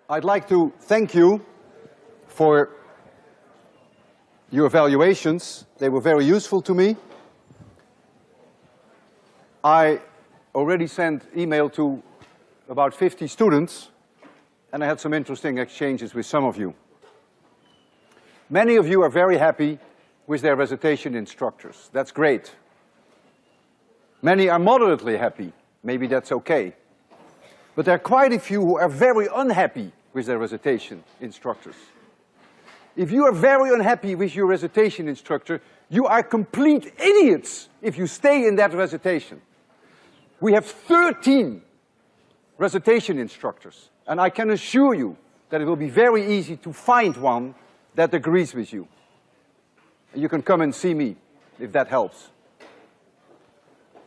I'd like to thank you for your evaluations. They were very useful to me. I already sent email to about 50 students, and I had some interesting exchanges with some of you. Many of you are very happy with their recitation instructors. That's great. Many are moderately happy. Maybe that's okay. But there are quite a few who are very unhappy with their recitation instructors. If you are very unhappy with your recitation instructor, you are complete idiots if you stay in that recitation. We have 13 recitation instructors, and I can assure you that it will be very easy to find one that agrees with you. You can come and see me if that helps.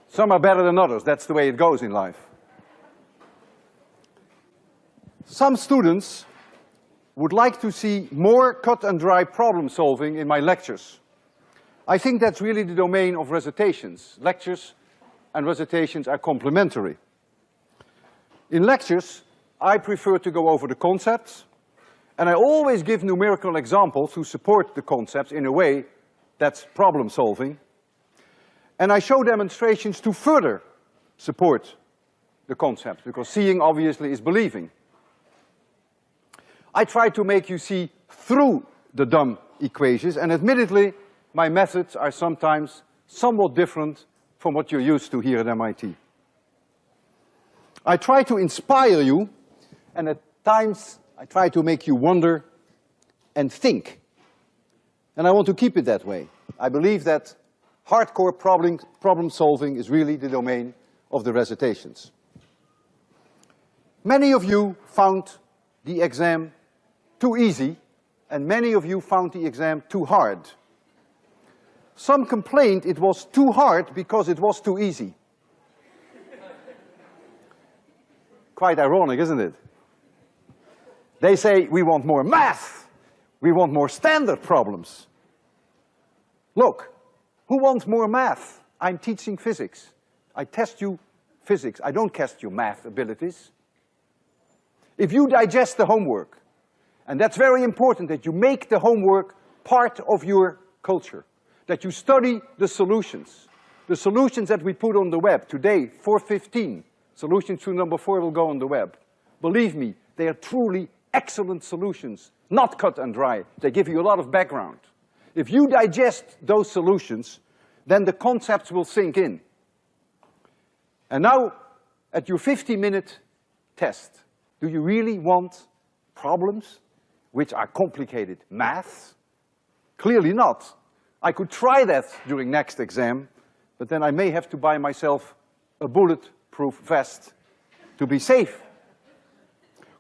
Some are better than others, that's the way it goes in life. Some students would like to see more cut and dry problem solving in my lectures. I think that's really the domain of recitations. Lectures and recitations are complementary. In lectures, I prefer to go over the concepts, and I always give numerical examples to support the concepts in a way that's problem solving. And I show demonstrations to further support the concepts, because seeing obviously is believing. I try to make you see through the dumb equations, and admittedly, my methods are sometimes somewhat different from what you're used to here at MIT. I try to inspire you, and at times I try to make you wonder and think. And I want to keep it that way. I believe that hardcore problem solving is really the domain of the recitations. Many of you found the exam too easy, and many of you found the exam too hard. Some complained it was too hard because it was too easy. Quite ironic, isn't it? They say, we want more math, we want more standard problems. Look, who wants more math? I'm teaching physics. I test you physics, I don't test your math abilities. If you digest the homework, and that's very important, that you make the homework part of your culture, that you study the solutions that we put on the web. Today, 4:15, solution to number 4 will go on the web. Believe me, they are truly excellent solutions, not cut and dry. They give you a lot of background. If you digest those solutions, then the concepts will sink in. And now, at your 50-minute test, do you really want problems which are complicated maths? Clearly not. I could try that during next exam, but then I may have to buy myself a bulletproof vest to be safe.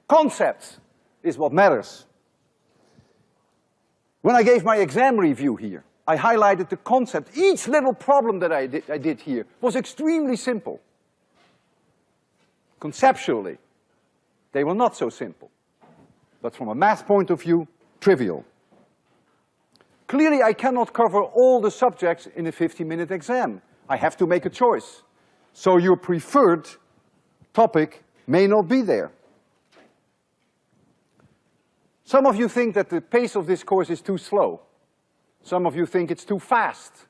Concepts is what matters. When I gave my exam review here, I highlighted the concept. Each little problem that I did here was extremely simple. Conceptually, they were not so simple, but from a math point of view, trivial. Clearly, I cannot cover all the subjects in a 50-minute exam. I have to make a choice. So your preferred topic may not be there. Some of you think that the pace of this course is too slow. Some of you think it's too fast.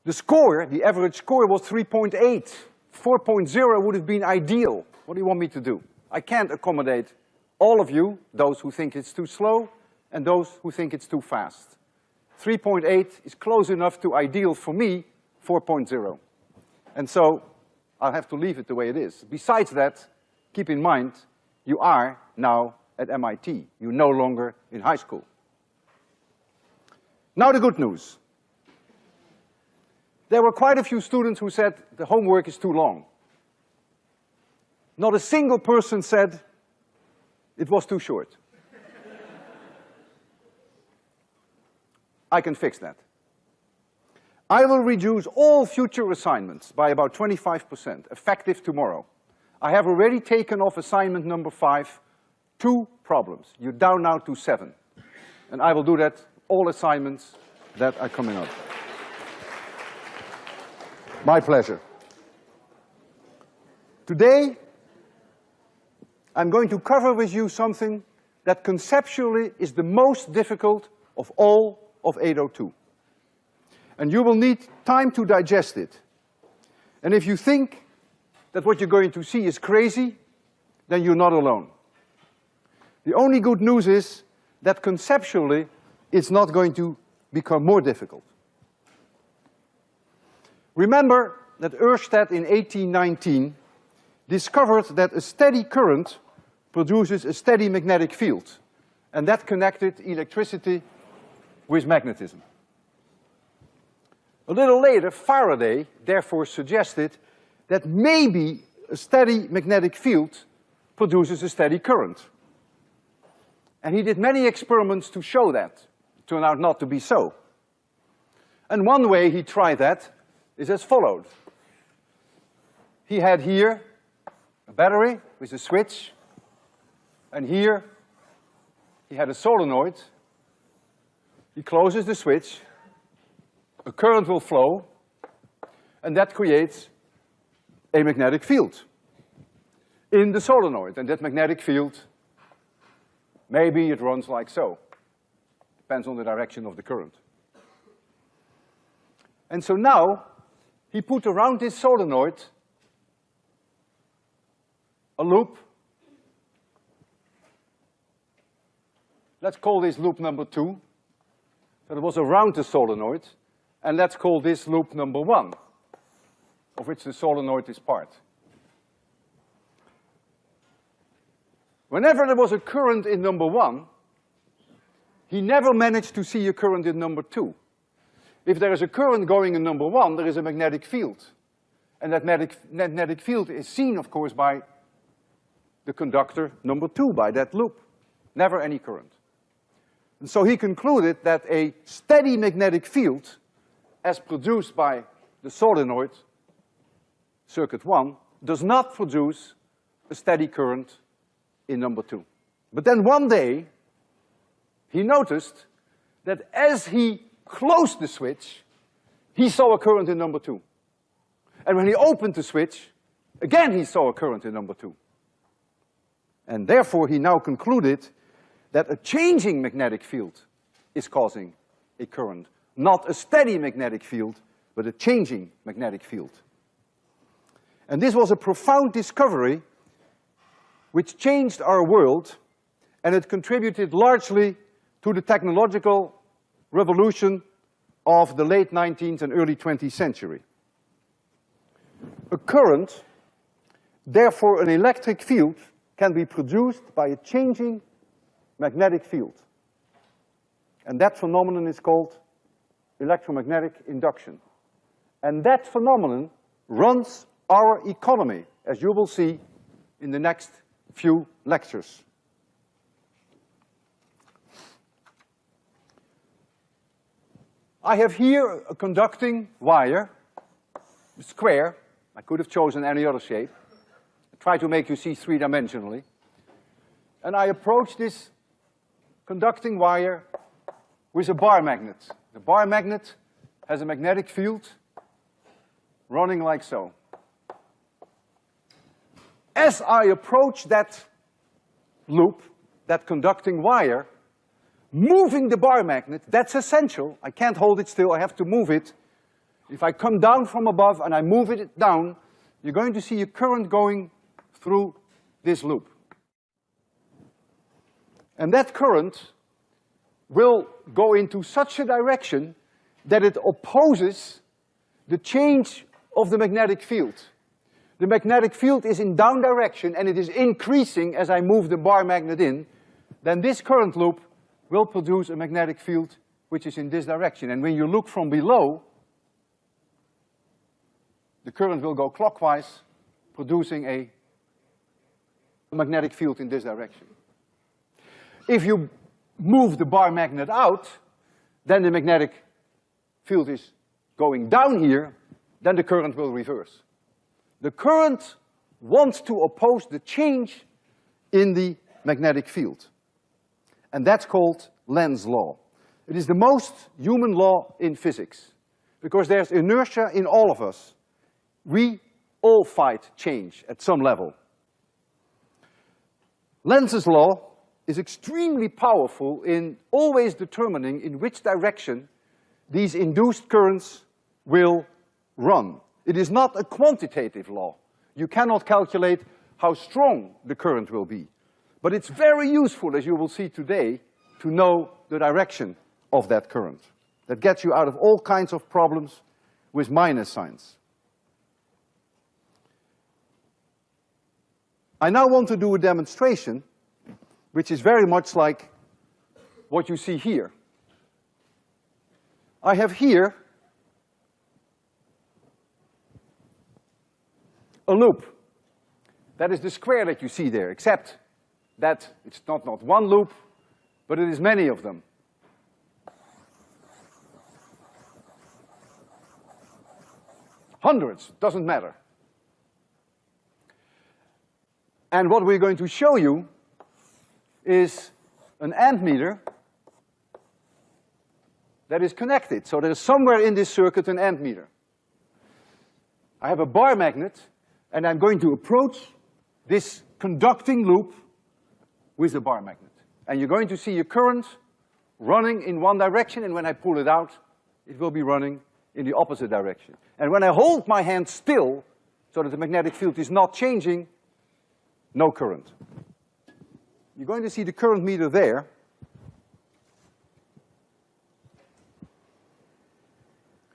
The score, the average score, was 3.8. 4.0 would have been ideal. What do you want me to do? I can't accommodate all of you, those who think it's too slow and those who think it's too fast. 3.8 is close enough to ideal for me, 4.0. And so I'll have to leave it the way it is. Besides that, keep in mind, you are now at MIT. You're no longer in high school. Now the good news. There were quite a few students who said the homework is too long. Not a single person said it was too short. I can fix that. I will reduce all future assignments by about 25%, effective tomorrow. I have already taken off assignment number 5, 2 problems. You're down now to 7. And I will do that, all assignments that are coming up. My pleasure. Today, I'm going to cover with you something that conceptually is the most difficult of all of 802. And you will need time to digest it. And if you think that what you're going to see is crazy, then you're not alone. The only good news is that conceptually it's not going to become more difficult. Remember that Ørsted in 1819 discovered that a steady current produces a steady magnetic field, and that connected electricity with magnetism. A little later, Faraday therefore suggested that maybe a steady magnetic field produces a steady current. And he did many experiments to show that. It turned out not to be so. And one way he tried that is as followed. He had here a battery with a switch, and here he had a solenoid. He closes the switch, a current will flow, and that creates a magnetic field in the solenoid. And that magnetic field, maybe it runs like so. Depends on the direction of the current. And so now, he put around this solenoid a loop. Let's call this loop number 2. So it was around the solenoid. And let's call this loop number 1, of which the solenoid is part. Whenever there was a current in number 1, he never managed to see a current in number 2. If there is a current going in number 1, there is a magnetic field. And that magnetic field is seen, of course, by the conductor number 2, by that loop. Never any current. And so he concluded that a steady magnetic field, as produced by the solenoid, circuit 1, does not produce a steady current in number 2. But then one day, he noticed that as he closed the switch, he saw a current in number 2. And when he opened the switch, again he saw a current in number 2. And therefore he now concluded that a changing magnetic field is causing a current. Not a steady magnetic field, but a changing magnetic field. And this was a profound discovery which changed our world, and it contributed largely to the technological revolution of the late 19th and early 20th century. A current, therefore an electric field, can be produced by a changing magnetic field. And that phenomenon is called electromagnetic induction. And that phenomenon runs our economy, as you will see in the next few lectures. I have here a conducting wire, a square. I could have chosen any other shape. I try to make you see three-dimensionally. And I approach this conducting wire with a bar magnet. The bar magnet has a magnetic field running like so. As I approach that loop, that conducting wire, moving the bar magnet, that's essential. I can't hold it still, I have to move it. If I come down from above and I move it down, you're going to see a current going through this loop. And that current will go into such a direction that it opposes the change of the magnetic field. The magnetic field is in down direction and it is increasing as I move the bar magnet in. Then this current loop will produce a magnetic field which is in this direction. And when you look from below, the current will go clockwise, producing a magnetic field in this direction. If you move the bar magnet out, then the magnetic field is going down here, then the current will reverse. The current wants to oppose the change in the magnetic field. And that's called Lenz's law. It is the most human law in physics, because there's inertia in all of us. We all fight change at some level. Lenz's law is extremely powerful in always determining in which direction these induced currents will run. It is not a quantitative law. You cannot calculate how strong the current will be. But it's very useful, as you will see today, to know the direction of that current. That gets you out of all kinds of problems with minus signs. I now want to do a demonstration which is very much like what you see here. I have here a loop. That is the square that you see there, except that it's not one loop, but it is many of them. Hundreds, doesn't matter. And what we're going to show you is an ammeter that is connected. So there is somewhere in this circuit an ammeter. I have a bar magnet, and I'm going to approach this conducting loop with a bar magnet. And you're going to see a current running in one direction, and when I pull it out, it will be running in the opposite direction. And when I hold my hand still, so that the magnetic field is not changing, no current. You're going to see the current meter there.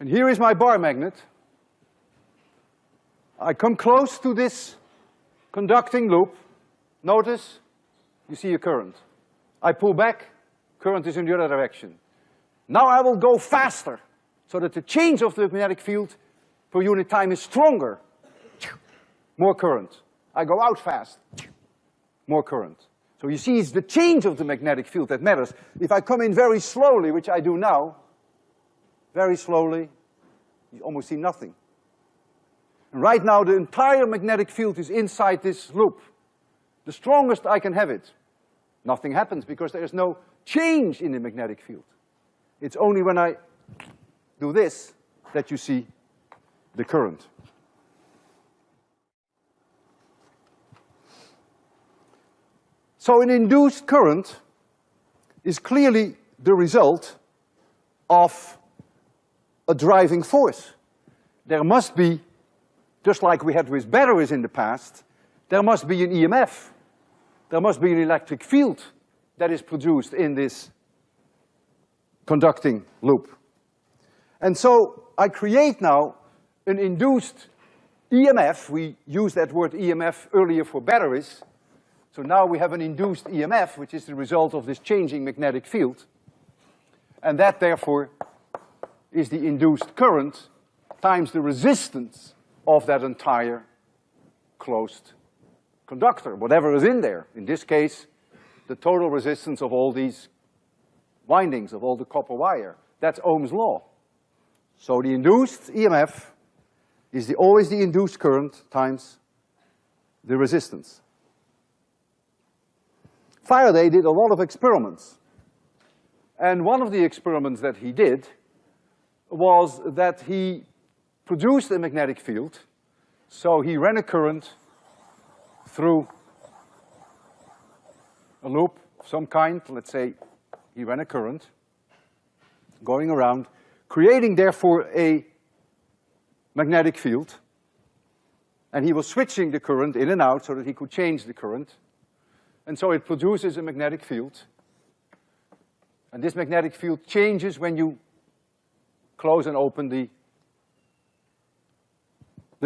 And here is my bar magnet. I come close to this conducting loop. Notice, you see a current. I pull back, current is in the other direction. Now I will go faster, so that the change of the magnetic field per unit time is stronger. More current. I go out fast, more current. So you see, it's the change of the magnetic field that matters. If I come in very slowly, which I do now, very slowly, you almost see nothing. And right now, the entire magnetic field is inside this loop. The strongest I can have it. Nothing happens because there is no change in the magnetic field. It's only when I do this that you see the current. So an induced current is clearly the result of a driving force. There must be, just like we had with batteries in the past, there must be an EMF. There must be an electric field that is produced in this conducting loop. And so I create now an induced EMF. We used that word EMF earlier for batteries. So now we have an induced EMF, which is the result of this changing magnetic field. And that, therefore, is the induced current times the resistance of that entire closed conductor, whatever is in there. In this case, the total resistance of all these windings, of all the copper wire. That's Ohm's law. So the induced EMF is always the induced current times the resistance. Faraday did a lot of experiments. And one of the experiments that he did was that he produced a magnetic field. So he ran a current through a loop of some kind. Let's say he ran a current going around, creating therefore a magnetic field. And he was switching the current in and out so that he could change the current. And so it produces a magnetic field. And this magnetic field changes when you close and open the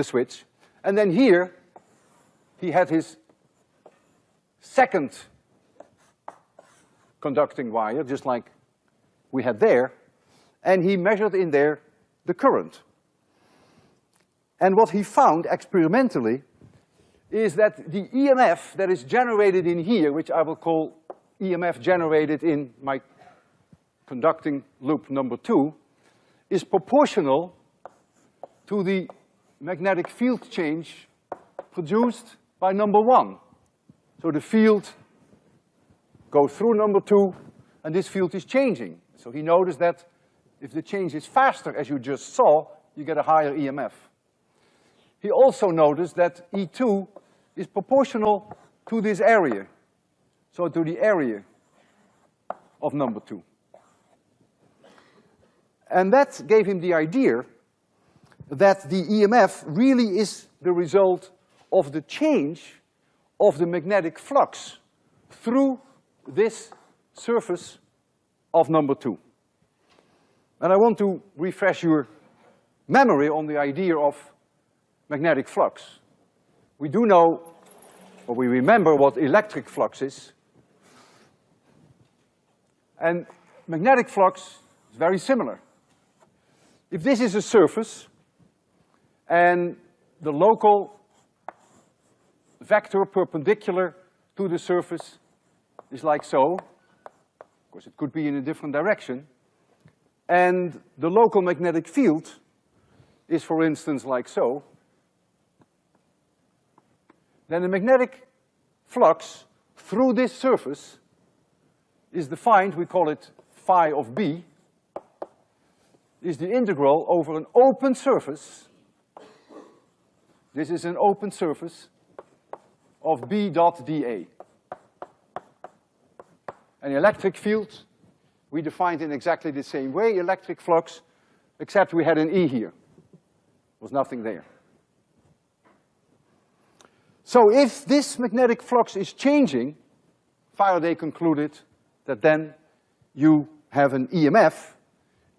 switch. And then here, he had his second conducting wire, just like we had there, and he measured in there the current. And what he found experimentally is that the EMF that is generated in here, which I will call EMF generated in my conducting loop number 2, is proportional to the magnetic field change produced by number 1. So the field goes through number 2, and this field is changing. So he noticed that if the change is faster, as you just saw, you get a higher EMF. He also noticed that E2 is proportional to this area. so to the area of number 2. And that gave him the idea that the EMF really is the result of the change of the magnetic flux through this surface of number 2. And I want to refresh your memory on the idea of magnetic flux. We do know, or we remember what electric flux is. And magnetic flux is very similar. If this is a surface, and the local vector perpendicular to the surface is like so, of course it could be in a different direction, and the local magnetic field is, for instance, like so, then the magnetic flux through this surface is defined, we call it phi of B, is the integral over an open surface. This is an open surface of B dot dA. And the electric field, we defined in exactly the same way, electric flux, except we had an E here. There was nothing there. So if this magnetic flux is changing, Faraday concluded that then you have an EMF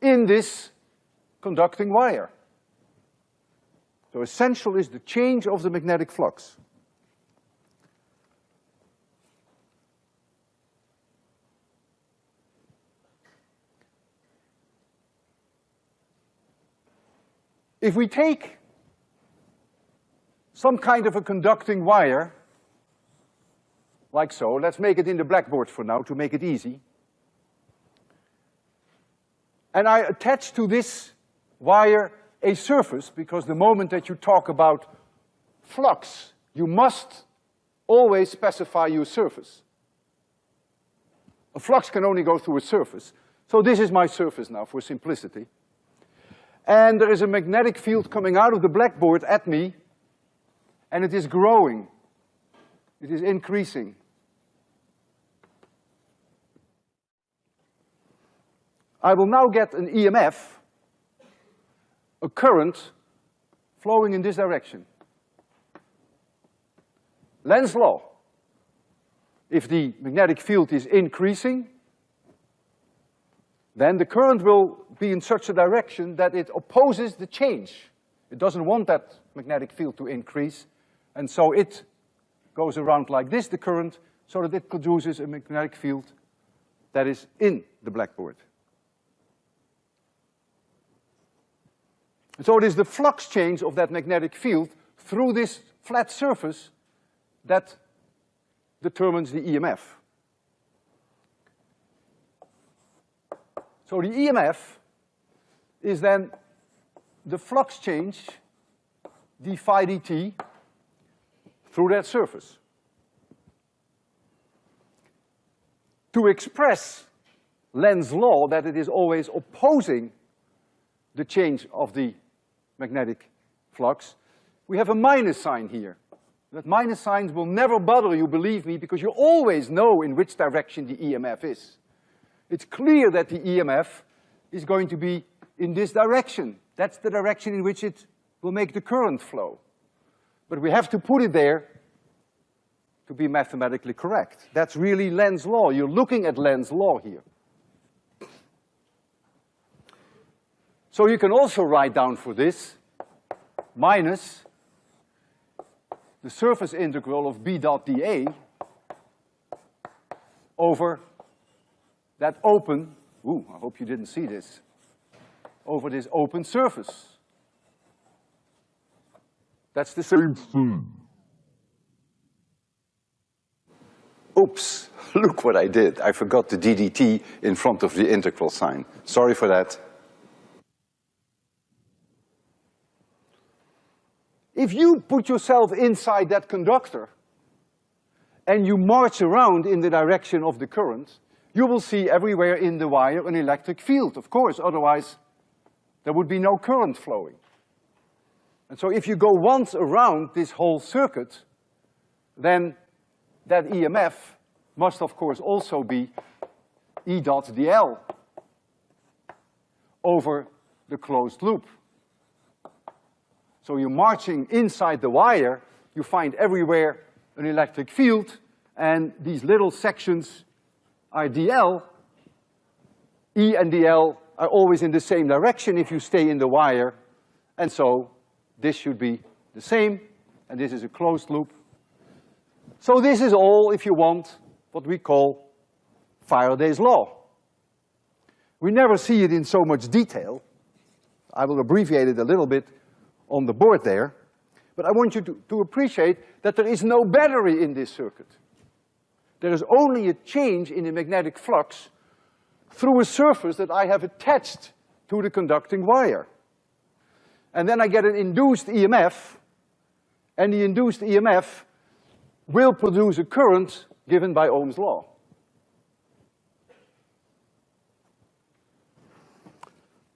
in this conducting wire. So essential is the change of the magnetic flux. If we take some kind of a conducting wire, like so, let's make it in the blackboard for now to make it easy. And I attach to this wire a surface, because the moment that you talk about flux, you must always specify your surface. A flux can only go through a surface. So this is my surface now, for simplicity. And there is a magnetic field coming out of the blackboard at me, and it is growing. It is increasing. I will now get an EMF, a current, flowing in this direction. Lenz's law. If the magnetic field is increasing, then the current will be in such a direction that it opposes the change. It doesn't want that magnetic field to increase, and so it goes around like this, the current, so that it produces a magnetic field that is in the blackboard. So it is the flux change of that magnetic field through this flat surface that determines the EMF. So the EMF is then the flux change d phi dt through that surface. To express Lenz's law that it is always opposing the change of the magnetic flux, we have a minus sign here. That minus sign will never bother you, believe me, because you always know in which direction the EMF is. It's clear that the EMF is going to be in this direction. That's the direction in which it will make the current flow. But we have to put it there to be mathematically correct. That's really Lenz's law. You're looking at Lenz's law here. So you can also write down for this minus the surface integral of B dot dA over that open, I hope you didn't see this, over this open surface. That's the same thing. Oops, look what I did. I forgot the ddt in front of the integral sign. Sorry for that. If you put yourself inside that conductor and you march around in the direction of the current, you will see everywhere in the wire an electric field, of course, otherwise there would be no current flowing. And so if you go once around this whole circuit, then that EMF must of course also be E dot dl over the closed loop. So you're marching inside the wire, you find everywhere an electric field, and these little sections are dl. E and dl are always in the same direction if you stay in the wire, and so this should be the same, and this is a closed loop. So this is all, if you want, what we call Faraday's law. We never see it in so much detail. I will abbreviate it a little bit on the board there, but I want you to appreciate that there is no battery in this circuit. There is only a change in the magnetic flux through a surface that I have attached to the conducting wire. And then I get an induced EMF, and the induced EMF will produce a current given by Ohm's law.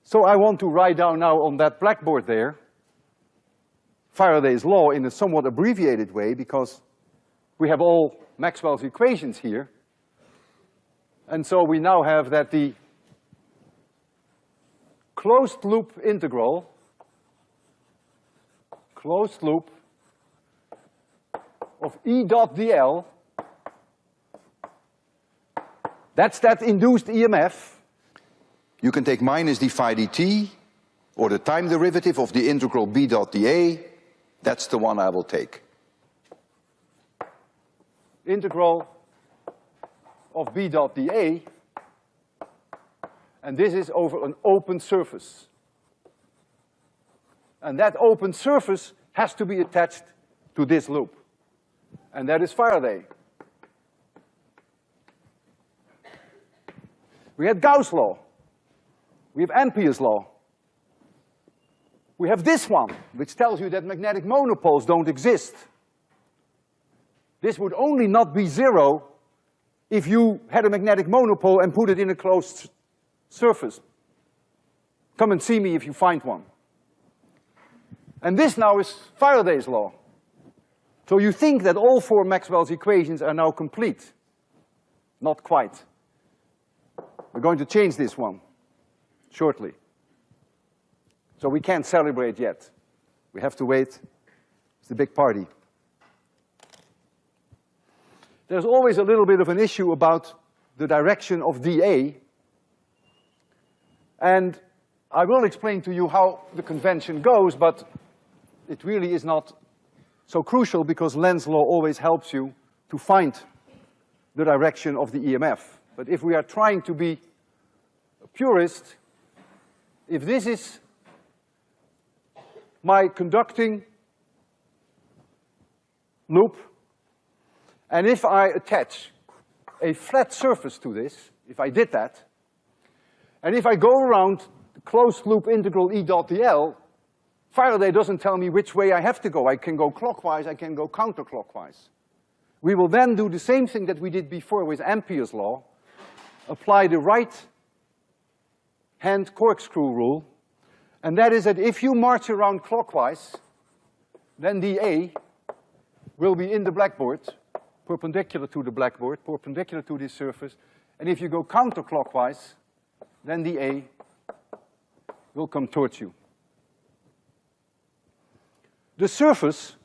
So I want to write down now on that blackboard there Faraday's law in a somewhat abbreviated way, because we have all Maxwell's equations here. And so we now have that the closed loop integral, closed loop of E dot dl, that's that induced EMF. You can take minus d phi dt, or the time derivative of the integral B dot dA. That's the one I will take. Integral of B dot dA, and this is over an open surface. And that open surface has to be attached to this loop. And that is Faraday. We had Gauss' law. We have Ampere's law. We have this one, which tells you that magnetic monopoles don't exist. This would only not be zero if you had a magnetic monopole and put it in a closed surface. Come and see me if you find one. And this now is Faraday's law. So you think that all four Maxwell's equations are now complete. Not quite. We're going to change this one shortly. So we can't celebrate yet. We have to wait. It's the big party. There's always a little bit of an issue about the direction of dA. And I will explain to you how the convention goes, but it really is not so crucial because Lenz's law always helps you to find the direction of the EMF. But if we are trying to be a purist, if this is my conducting loop, and if I attach a flat surface to this, if I did that, and if I go around the closed loop integral E dot dl, Faraday doesn't tell me which way I have to go. I can go clockwise, I can go counterclockwise. We will then do the same thing that we did before with Ampere's law, apply the right-hand corkscrew rule, and that is that if you march around clockwise, then dA will be in the blackboard, perpendicular to the blackboard, perpendicular to this surface, and if you go counterclockwise, then dA will come towards you. The surface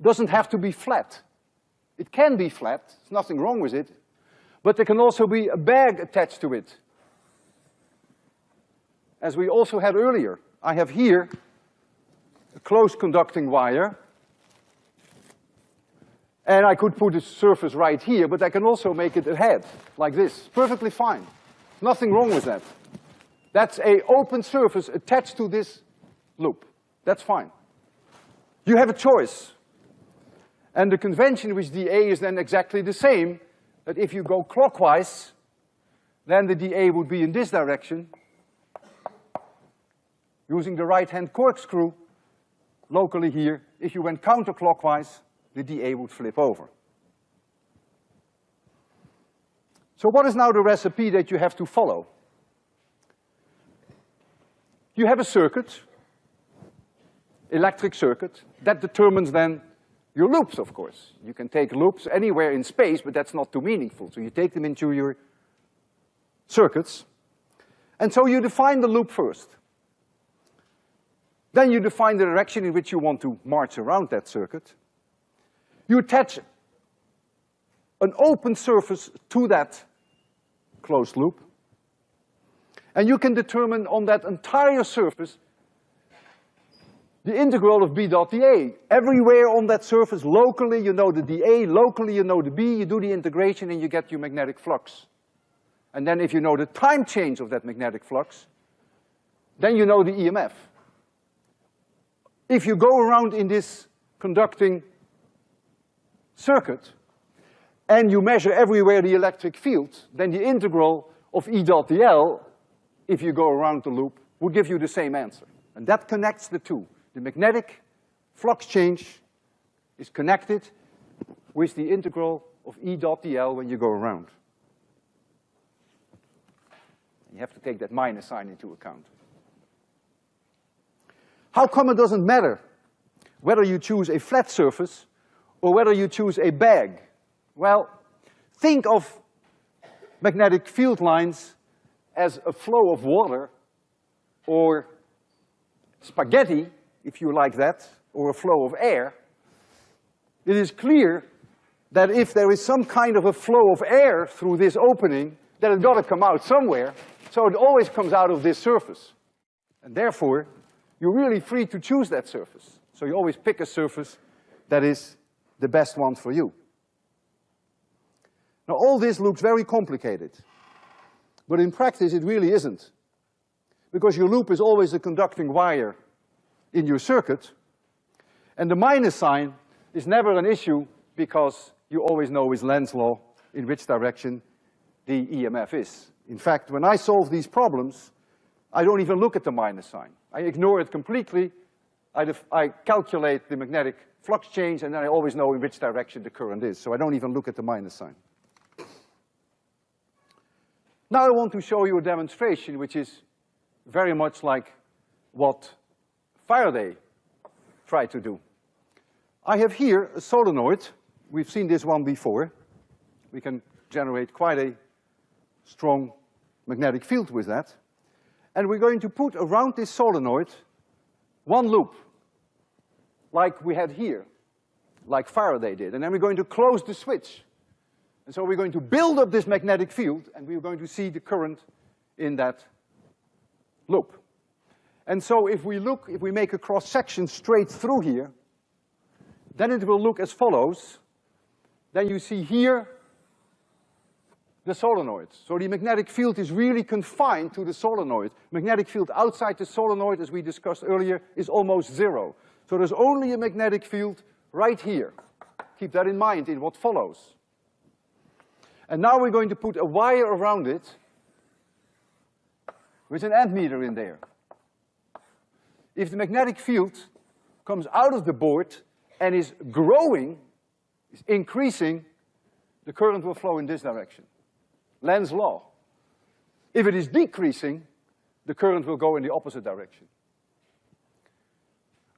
doesn't have to be flat. It can be flat, there's nothing wrong with it, but there can also be a bag attached to it. As we also had earlier, I have here a closed conducting wire, and I could put a surface right here, but I can also make it a head, like this, perfectly fine. Nothing wrong with that. That's an open surface attached to this loop. That's fine. You have a choice. And the convention with dA is then exactly the same, that if you go clockwise, then the dA would be in this direction. Using the right-hand corkscrew, locally here, if you went counterclockwise, the dA would flip over. So what is now the recipe that you have to follow? You have a circuit, electric circuit, that determines then your loops, of course. You can take loops anywhere in space, but that's not too meaningful. So you take them into your circuits. And so you define the loop first. Then you define the direction in which you want to march around that circuit. You attach an open surface to that closed loop. And you can determine on that entire surface the integral of B dot dA. Everywhere on that surface, locally you know the dA, locally you know the B, you do the integration and you get your magnetic flux. And then if you know the time change of that magnetic flux, then you know the EMF. If you go around in this conducting circuit and you measure everywhere the electric field, then the integral of E dot dL, if you go around the loop, will give you the same answer. And that connects the two. The magnetic flux change is connected with the integral of E dot dL when you go around. You have to take that minus sign into account. How come it doesn't matter whether you choose a flat surface or whether you choose a bag? Well, think of magnetic field lines as a flow of water or spaghetti, if you like that, or a flow of air. It is clear that if there is some kind of a flow of air through this opening, then it's got to come out somewhere, so it always comes out of this surface. And therefore, you're really free to choose that surface. So you always pick a surface that is the best one for you. Now, all this looks very complicated, but in practice it really isn't, because your loop is always a conducting wire in your circuit, and the minus sign is never an issue because you always know with Lenz's law in which direction the EMF is. In fact, when I solve these problems, I don't even look at the minus sign. I ignore it completely. I calculate the magnetic flux change, and then I always know in which direction the current is, so I don't even look at the minus sign. Now I want to show you a demonstration which is very much like what Faraday tried to do. I have here a solenoid. We've seen this one before. We can generate quite a strong magnetic field with that. And we're going to put around this solenoid one loop, like we had here, like Faraday did. And then we're going to close the switch. And so we're going to build up this magnetic field, and we're going to see the current in that loop. And so if we make a cross-section straight through here, then it will look as follows. Then you see here the solenoid. So the magnetic field is really confined to the solenoid. Magnetic field outside the solenoid, as we discussed earlier, is almost zero. So there's only a magnetic field right here. Keep that in mind in what follows. And now we're going to put a wire around it with an ammeter in there. If the magnetic field comes out of the board and is growing, is increasing, the current will flow in this direction. Lenz's law. If it is decreasing, the current will go in the opposite direction.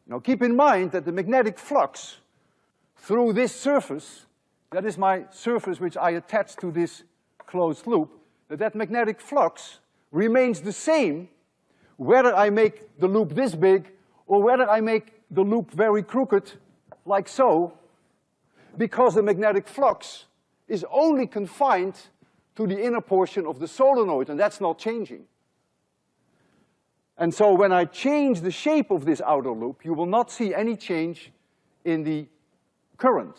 Now keep in mind that the magnetic flux through this surface, that is my surface which I attach to this closed loop, that magnetic flux remains the same whether I make the loop this big or whether I make the loop very crooked, like so, because the magnetic flux is only confined to the inner portion of the solenoid, and that's not changing. And so when I change the shape of this outer loop, you will not see any change in the current.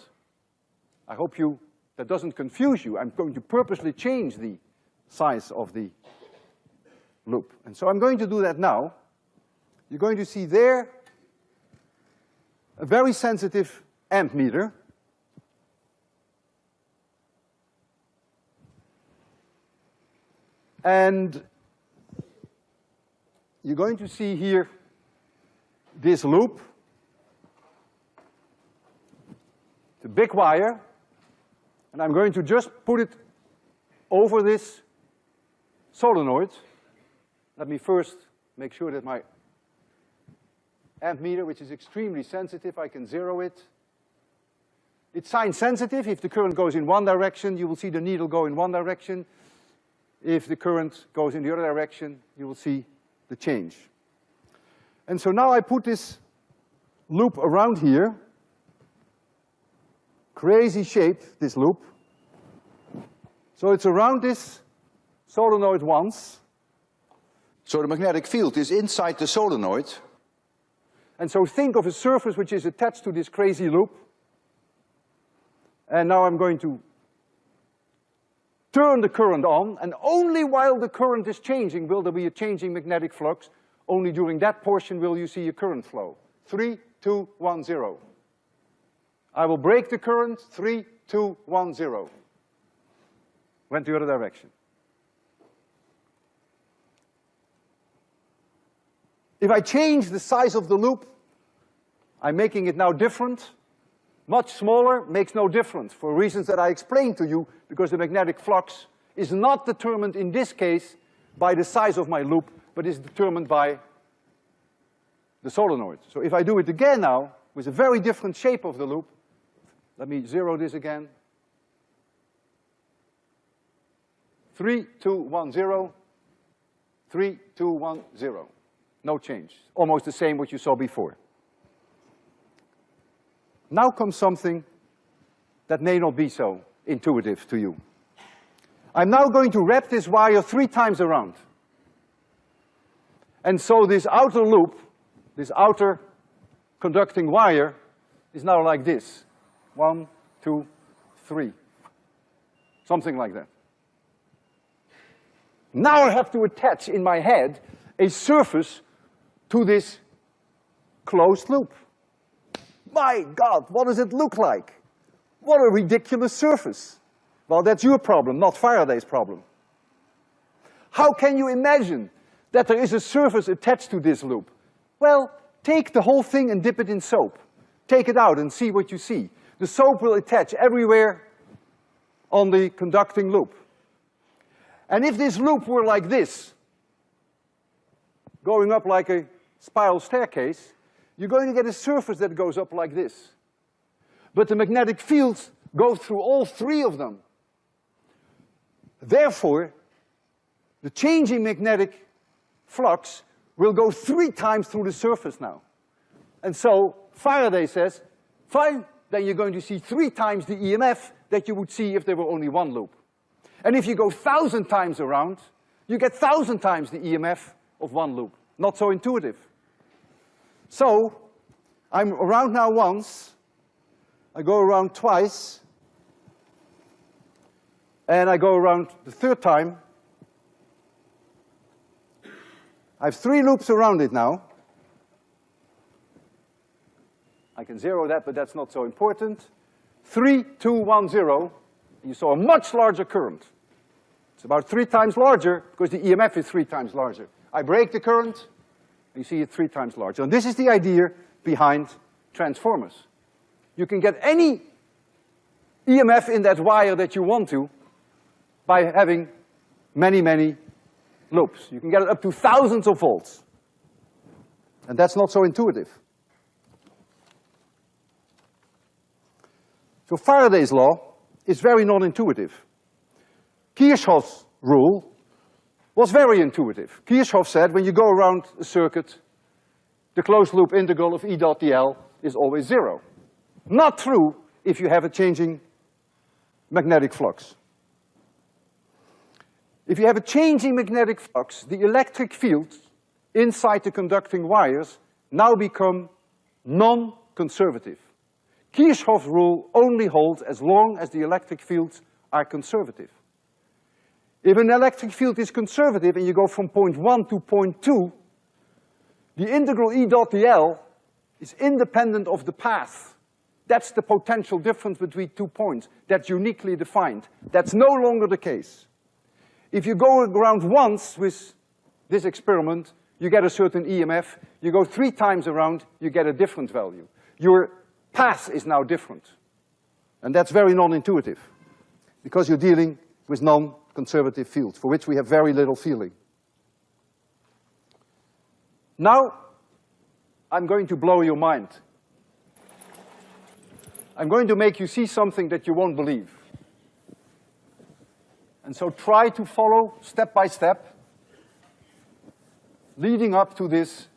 I hope that doesn't confuse you. I'm going to purposely change the size of the loop. And so I'm going to do that now. You're going to see there a very sensitive ammeter. And you're going to see here this loop, the big wire, and I'm going to just put it over this solenoid. Let me first make sure that my ammeter, which is extremely sensitive, I can zero it. It's sign sensitive. If the current goes in one direction, you will see the needle go in one direction. If the current goes in the other direction, you will see the change. And so now I put this loop around here. Crazy shape, this loop. So it's around this solenoid once. So the magnetic field is inside the solenoid. And so think of a surface which is attached to this crazy loop. And now I'm going to turn the current on, and only while the current is changing will there be a changing magnetic flux. Only during that portion will you see a current flow. 3, 2, 1, 0. I will break the current, 3, 2, 1, 0. Went the other direction. If I change the size of the loop, I'm making it now different. Much smaller makes no difference for reasons that I explained to you, because the magnetic flux is not determined in this case by the size of my loop, but is determined by the solenoid. So if I do it again now, with a very different shape of the loop, let me zero this again. 3, 2, 1, 0. 3, 2, 1, 0. No change. Almost the same what you saw before. Now comes something that may not be so intuitive to you. I'm now going to wrap this wire 3 times around. And so this outer loop, this outer conducting wire, is now like this. 1, 2, 3. Something like that. Now I have to attach in my head a surface to this closed loop. My God, what does it look like? What a ridiculous surface. Well, that's your problem, not Faraday's problem. How can you imagine that there is a surface attached to this loop? Well, take the whole thing and dip it in soap. Take it out and see what you see. The soap will attach everywhere on the conducting loop. And if this loop were like this, going up like a spiral staircase, you're going to get a surface that goes up like this. But the magnetic fields go through all 3 of them. Therefore, the changing magnetic flux will go 3 times through the surface now. And so Faraday says, fine, then you're going to see 3 times the EMF that you would see if there were only one loop. And if you go 1,000 times around, you get 1,000 times the EMF of one loop. Not so intuitive. So, I'm around now once, I go around twice, and I go around the 3rd time. I have 3 loops around it now. I can zero that, but that's not so important. 3, 2, 1, 0. You saw a much larger current. It's about 3 times larger, because the EMF is 3 times larger. I break the current, you see it 3 times larger. And this is the idea behind transformers. You can get any EMF in that wire that you want to by having many, many loops. You can get it up to thousands of volts. And that's not so intuitive. So Faraday's law is very non-intuitive. Kirchhoff's rule was very intuitive. Kirchhoff said when you go around a circuit, the closed loop integral of E dot dl is always 0. Not true if you have a changing magnetic flux. If you have a changing magnetic flux, the electric fields inside the conducting wires now become non-conservative. Kirchhoff's rule only holds as long as the electric fields are conservative. If an electric field is conservative and you go from point 1 to point 2, the integral E dot dl is independent of the path. That's the potential difference between 2 points. That's uniquely defined. That's no longer the case. If you go around once with this experiment, you get a certain EMF. You go 3 times around, you get a different value. Your path is now different. And that's very non-intuitive, because you're dealing with non-conservative fields, for which we have very little feeling. Now, I'm going to blow your mind. I'm going to make you see something that you won't believe. And so try to follow step by step, leading up to this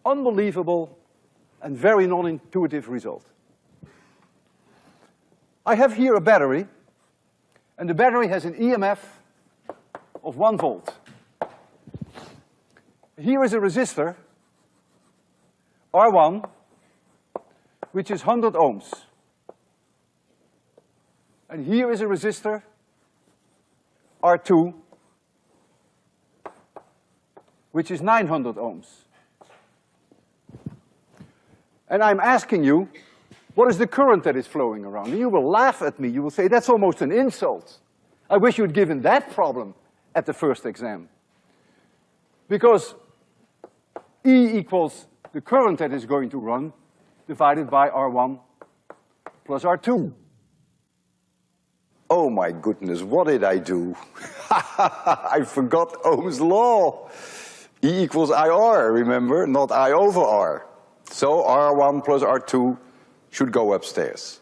unbelievable and very non-intuitive result. I have here a battery, and the battery has an EMF of 1 volt. Here is a resistor, R1, which is 100 ohms. And here is a resistor, R2, which is 900 ohms. And I'm asking you, what is the current that is flowing around? And you will laugh at me. You will say, that's almost an insult. I wish you'd given that problem at the first exam. Because E equals the current that is going to run divided by R1 plus R2. Oh my goodness, what did I do? I forgot Ohm's law. E equals IR, remember? Not I over R. So R1 plus R2 should go upstairs.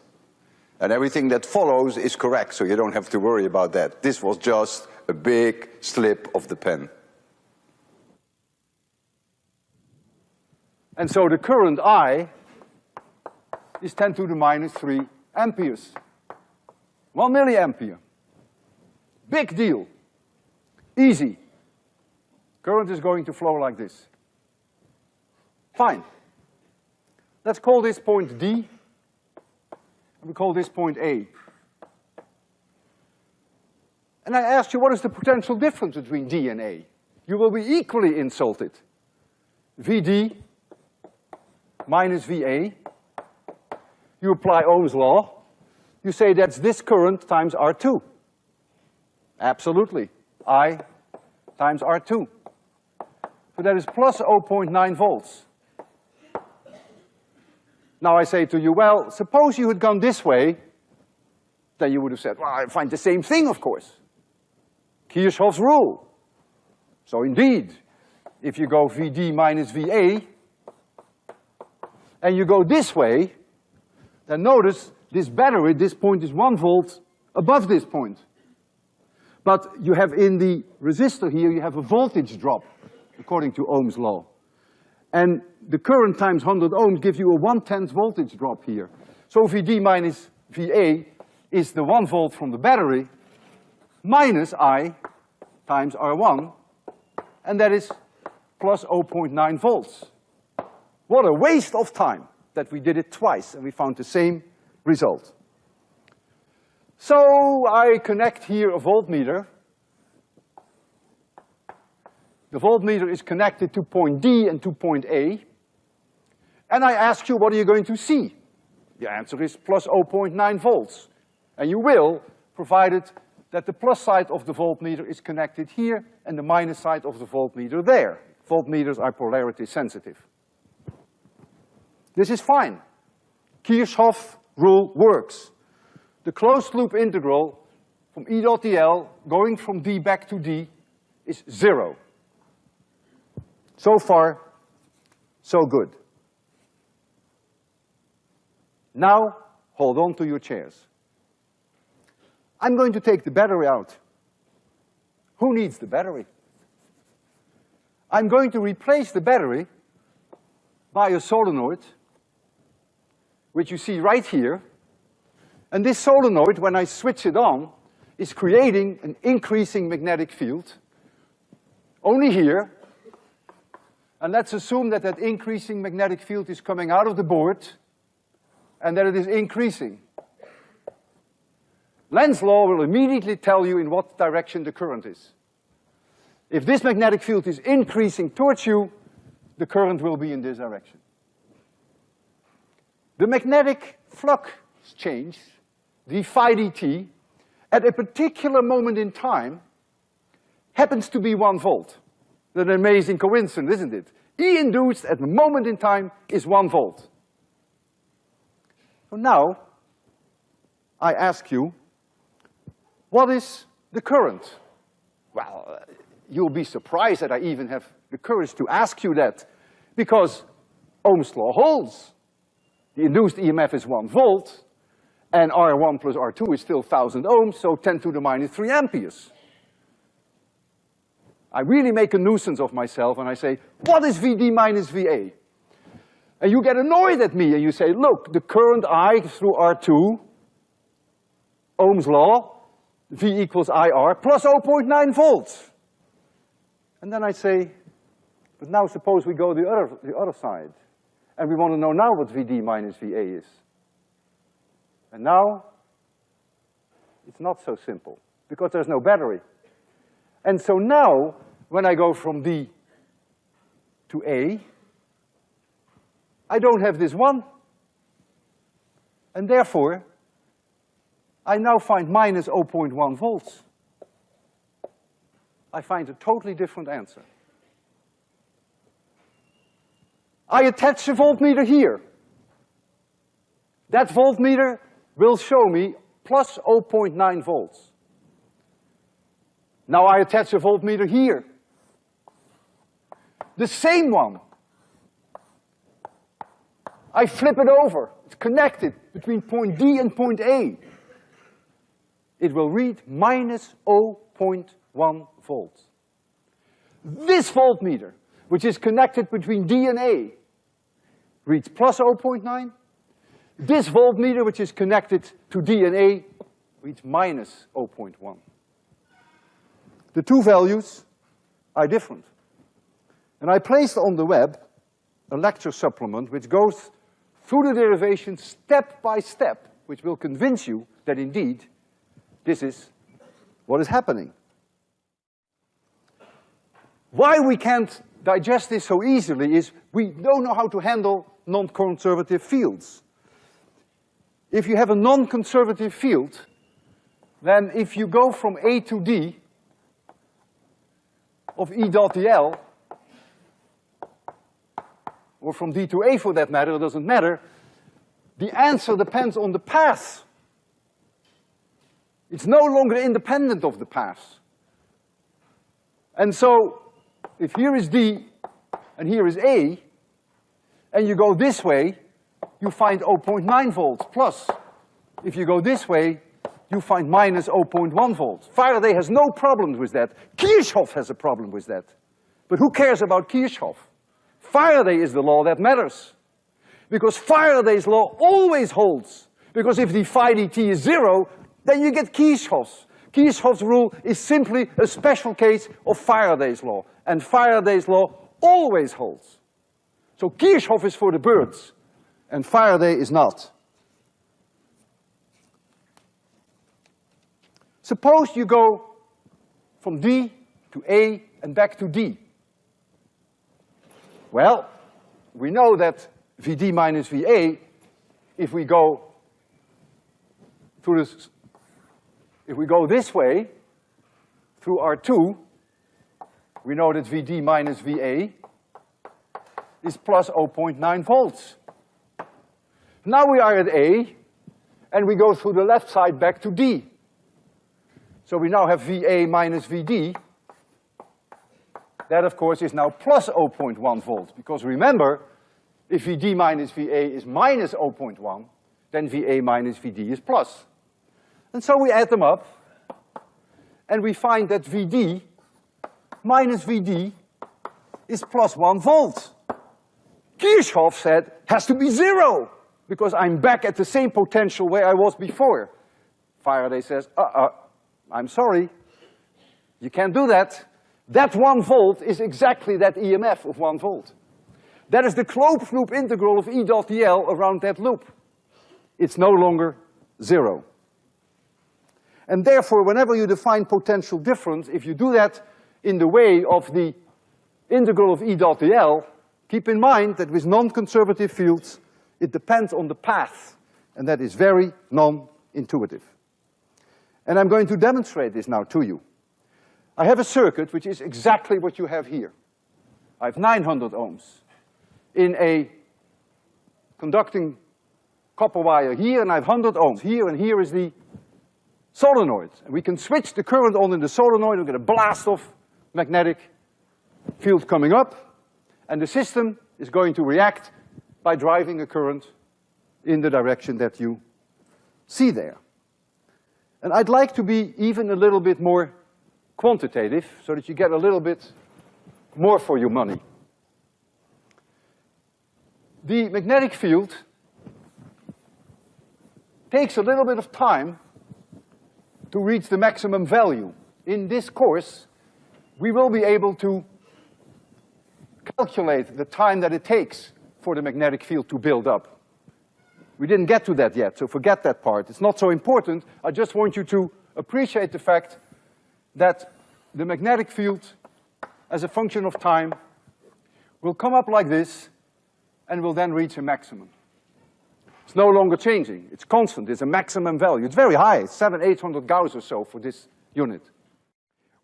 And everything that follows is correct, so you don't have to worry about that. This was just a big slip of the pen. And so the current I is 10 to the minus 3 amperes. 1 milliampere. Big deal. Easy. Current is going to flow like this. Fine. Let's call this point D, and we call this point A. And I asked you, what is the potential difference between D and A? You will be equally insulted. VD minus VA. You apply Ohm's law. You say that's this current times R2. Absolutely. I times R2. So that is plus 0.9 volts. Now I say to you, well, suppose you had gone this way, then you would have said, well, I find the same thing, of course. Kirchhoff's rule. So indeed, if you go VD minus VA, and you go this way, then notice this battery, this point is 1 volt above this point. But you have in the resistor here, you have a voltage drop, according to Ohm's law. And the current times 100 ohms gives you a 1/10 voltage drop here. So VD minus VA is the 1 volt from the battery minus I times R1, and that is plus 0.9 volts. What a waste of time that we did it twice and we found the same result. So I connect here a voltmeter. The voltmeter is connected to point D and to point A. And I ask you, what are you going to see? The answer is plus 0.9 volts. And you will, provided that the plus side of the voltmeter is connected here and the minus side of the voltmeter there. Voltmeters are polarity sensitive. This is fine. Kirchhoff rule works. The closed loop integral from E dot dl going from D back to D is 0. So far, so good. Now, hold on to your chairs. I'm going to take the battery out. Who needs the battery? I'm going to replace the battery by a solenoid, which you see right here. And this solenoid, when I switch it on, is creating an increasing magnetic field, only here. And let's assume that that increasing magnetic field is coming out of the board, and that it is increasing. Lenz's law will immediately tell you in what direction the current is. If this magnetic field is increasing towards you, the current will be in this direction. The magnetic flux change, d phi dt, at a particular moment in time, happens to be 1 volt. An amazing coincidence, isn't it? E induced at the moment in time is 1 volt. So now, I ask you, what is the current? Well, you'll be surprised that I even have the courage to ask you that, because Ohm's law holds. The induced EMF is 1 volt, and R1 plus R2 is still 1000 ohms, so 10 to the minus 3 amperes. I really make a nuisance of myself and I say, what is VD minus VA? And you get annoyed at me and you say, look, the current I through R2, Ohm's law, V equals IR plus 0.9 volts. And then I say, but now suppose we go the other side. And we want to know now what VD minus VA is. And now, it's not so simple, because there's no battery. And so now, when I go from D to A, I don't have this 1. And therefore, I now find minus 0.1 volts. I find a totally different answer. I attach a voltmeter here. That voltmeter will show me plus 0.9 volts. Now I attach a voltmeter here. The same one. I flip it over. It's connected between point D and point A. It will read minus 0.1 volts. This voltmeter, which is connected between D and A, reads plus 0.9. This voltmeter, which is connected to D and A, reads minus 0.1. The two values are different. And I placed on the web a lecture supplement which goes through the derivation step by step, which will convince you that indeed this is what is happening. Why we can't digest this so easily is we don't know how to handle non-conservative fields. If you have a non-conservative field, then if you go from A to D of E dot dl, or from D to A for that matter, it doesn't matter, the answer depends on the path. It's no longer independent of the path. And so, if here is D and here is A, and you go this way, you find 0.9 volts plus. If you go this way, you find minus 0.1 volts. Faraday has no problems with that. Kirchhoff has a problem with that. But who cares about Kirchhoff? Faraday is the law that matters. Because Faraday's law always holds. Because if the phi dt is 0, then you get Kirchhoff's. Kirchhoff's rule is simply a special case of Faraday's law. And Faraday's law always holds. So Kirchhoff is for the birds, and Faraday is not. Suppose you go from D to A and back to D. Well, we know that VD minus VA, if we go through this, if we go this way through R2, we know that VD minus VA is plus 0.9 volts. Now we are at A, and we go through the left side back to D. So we now have VA minus VD. That, of course, is now plus 0.1 volts, because remember, if VD minus VA is minus 0.1, then VA minus VD is plus. And so we add them up, and we find that VD minus VD is plus 1 volt. Kirchhoff said, has to be 0, because I'm back at the same potential where I was before. Faraday says, I'm sorry, you can't do that. That 1 volt is exactly that EMF of 1 volt. That is the closed loop integral of E dot dl around that loop. It's no longer 0. And therefore, whenever you define potential difference, if you do that in the way of the integral of E dot dl, keep in mind that with non-conservative fields, it depends on the path, and that is very non-intuitive. And I'm going to demonstrate this now to you. I have a circuit which is exactly what you have here. I have 900 ohms in a conducting copper wire here, and I have 100 ohms here, and here is the solenoid. And we can switch the current on in the solenoid and get a blast of magnetic field coming up, and the system is going to react by driving a current in the direction that you see there. And I'd like to be even a little bit more quantitative so that you get a little bit more for your money. The magnetic field takes a little bit of time to reach the maximum value. In this course, we will be able to calculate the time that it takes for the magnetic field to build up. We didn't get to that yet, so forget that part. It's not so important. I just want you to appreciate the fact that the magnetic field, as a function of time, will come up like this and will then reach a maximum. It's no longer changing. It's constant. It's a maximum value. It's very high. It's 700-800 Gauss or so for this unit.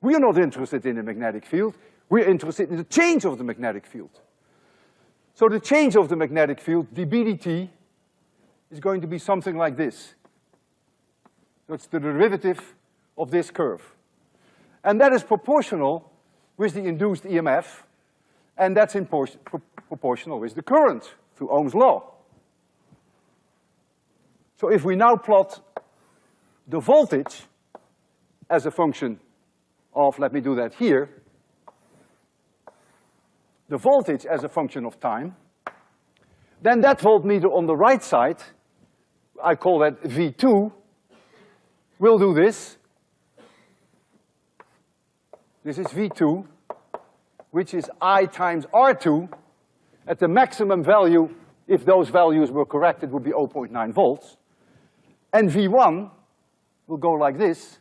We are not interested in the magnetic field. We're interested in the change of the magnetic field. So the change of the magnetic field, dB dt, is going to be something like this. So it's the derivative of this curve. And that is proportional with the induced EMF, and that's proportional with the current through Ohm's law. So if we now plot the voltage as a function of, let me do that here, the voltage as a function of time, then that voltmeter on the right side, I call that V2, will do this. This is V2, which is I times R2. At the maximum value, if those values were correct, it would be 0.9 volts. And V1 will go like this.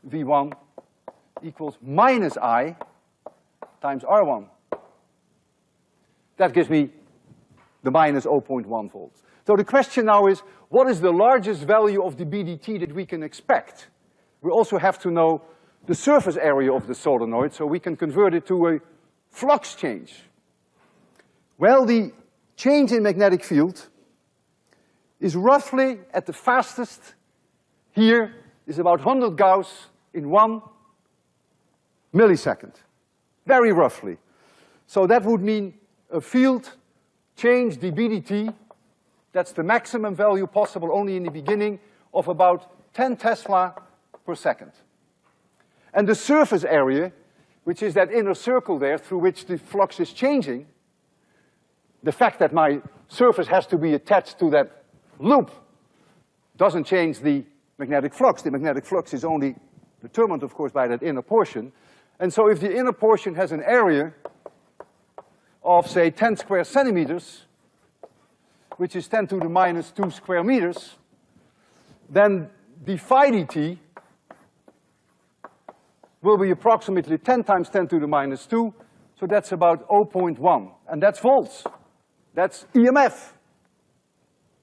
V1 equals minus I times R1. That gives me the minus 0.1 volts. So the question now is, what is the largest value of the dB/dt that we can expect? We also have to know the surface area of the solenoid, so we can convert it to a flux change. Well, the change in magnetic field is roughly at the fastest here is about 100 Gauss in 1 millisecond. Very roughly. So that would mean a field change dB/dt, that's the maximum value possible only in the beginning, of about 10 Tesla per second. And the surface area, which is that inner circle there through which the flux is changing, the fact that my surface has to be attached to that loop doesn't change the magnetic flux. The magnetic flux is only determined, of course, by that inner portion. And so if the inner portion has an area of, say, 10 square centimeters, which is 10 to the minus 2 square meters, then the phi dt will be approximately 10 times 10 to the minus 2, so that's about 0.1, and that's volts. That's EMF.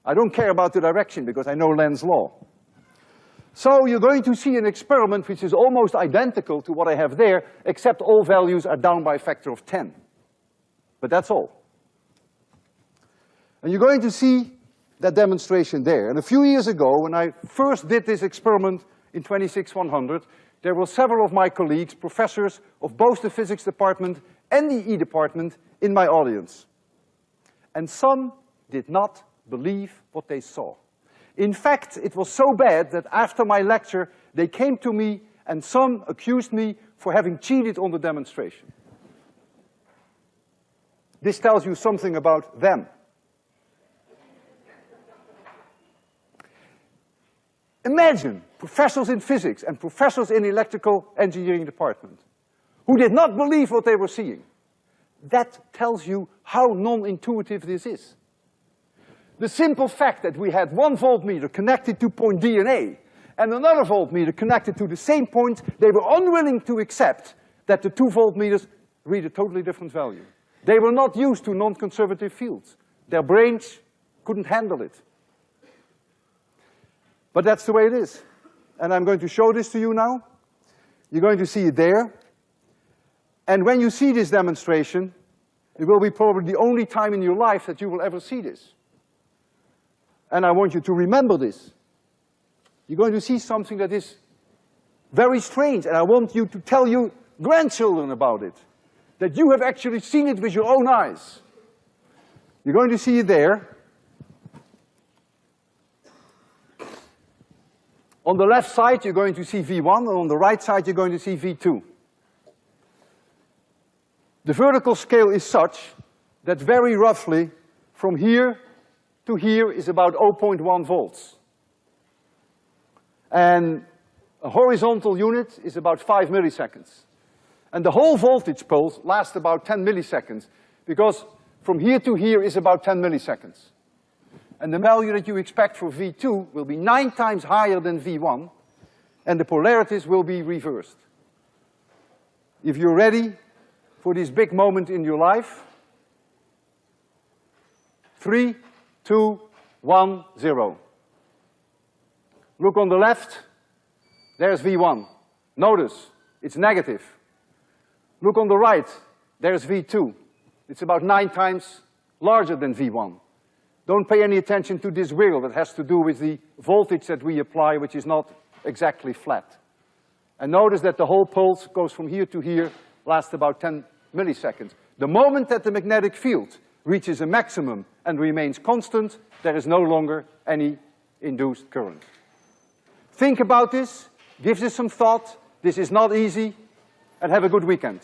I don't care about the direction because I know Lenz's law. So you're going to see an experiment which is almost identical to what I have there, except all values are down by a factor of 10. But that's all. And you're going to see that demonstration there. And a few years ago, when I first did this experiment in 26100, there were several of my colleagues, professors of both the physics department and the E department, in my audience. And some did not believe what they saw. In fact, it was so bad that after my lecture, they came to me and some accused me for having cheated on the demonstration. This tells you something about them. Imagine professors in physics and professors in electrical engineering department who did not believe what they were seeing. That tells you how non-intuitive this is. The simple fact that we had one voltmeter connected to point D and A and another voltmeter connected to the same point, they were unwilling to accept that the two voltmeters read a totally different value. They were not used to non-conservative fields. Their brains couldn't handle it. But that's the way it is. And I'm going to show this to you now. You're going to see it there. And when you see this demonstration, it will be probably the only time in your life that you will ever see this. And I want you to remember this. You're going to see something that is very strange, and I want you to tell your grandchildren about it. That you have actually seen it with your own eyes. You're going to see it there. On the left side, you're going to see V1, and on the right side, you're going to see V2. The vertical scale is such that very roughly, from here to here is about 0.1 volts. And a horizontal unit is about 5 milliseconds. And the whole voltage pulse lasts about 10 milliseconds, because from here to here is about 10 milliseconds. And the value that you expect for V2 will be 9 times higher than V1, and the polarities will be reversed. If you're ready for this big moment in your life, 3, 2, 1, 0. Look on the left, there's V1. Notice, it's negative. Look on the right, there's V2. It's about 9 times larger than V1. Don't pay any attention to this wiggle that has to do with the voltage that we apply, which is not exactly flat. And notice that the whole pulse goes from here to here, lasts about 10 milliseconds. The moment that the magnetic field reaches a maximum and remains constant, there is no longer any induced current. Think about this, give this some thought. This is not easy, and have a good weekend.